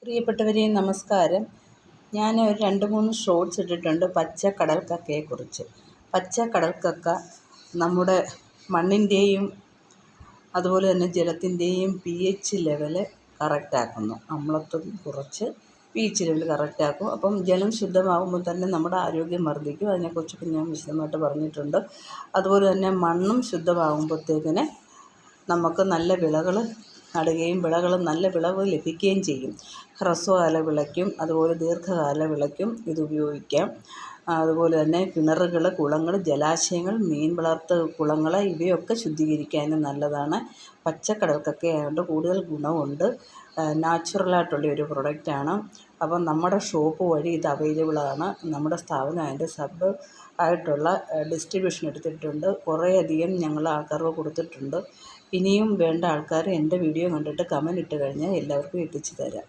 പ്രിയപ്പെട്ടവരെ നമസ്കാരം. ഞാൻ ഒരു 2-3 ഷോർട്സ് ഇട്ടിട്ടുണ്ട് പച്ച കടൽക്കക്കയെക്കുറിച്ച്. പച്ച കടൽക്കക്ക നമ്മുടെ മണ്ണിൻ്റെയും അതുപോലെ തന്നെ ജലത്തിൻ്റെയും pH ലെവല് കറക്റ്റാക്കുന്നു. അമ്ലത്വം കുറച്ച് pH ലെവൽ കറക്റ്റാക്കും. അപ്പം ജലം ശുദ്ധമാകുമ്പോൾ തന്നെ നമ്മുടെ ആരോഗ്യം വർദ്ധിക്കും. അതിനെക്കുറിച്ചൊക്കെ ഞാൻ വിശദമായിട്ട് പറഞ്ഞിട്ടുണ്ട്. അതുപോലെ തന്നെ മണ്ണും ശുദ്ധമാകുമ്പോഴത്തേക്കിന് നമുക്ക് നല്ല വിളകൾ നടുകയും നല്ല വിളവ് ലഭിക്കുകയും ചെയ്യും. ഹ്രസ്വകാല വിളയ്ക്കും അതുപോലെ ദീർഘകാല വിളയ്ക്കും ഇത് ഉപയോഗിക്കാം. അതുപോലെ തന്നെ കിണറുകൾ, കുളങ്ങൾ, ജലാശയങ്ങൾ, മീൻ വളർത്ത് കുളങ്ങൾ ഇവയൊക്കെ ശുദ്ധീകരിക്കാനും നല്ലതാണ്. പച്ചക്കടൽക്കക്കയായതുകൊണ്ട് കൂടുതൽ ഗുണമുണ്ട്. നാച്ചുറലായിട്ടുള്ള ഒരു പ്രൊഡക്റ്റാണ്. അപ്പം നമ്മുടെ ഷോപ്പ് വഴി ഇത് അവൈലബിളാണ്. നമ്മുടെ സ്ഥാപനം അതിൻ്റെ സബ് ആയിട്ടുള്ള ഡിസ്ട്രിബ്യൂഷൻ എടുത്തിട്ടുണ്ട്. കുറേയധികം ഞങ്ങൾ ആൾക്കാർക്ക് കൊടുത്തിട്ടുണ്ട്. ഇനിയും വേണ്ട ആൾക്കാർ എൻ്റെ വീഡിയോ കണ്ടിട്ട് കമൻറ്റ് ഇട്ട് കഴിഞ്ഞാൽ എല്ലാവർക്കും എത്തിച്ചു തരാം.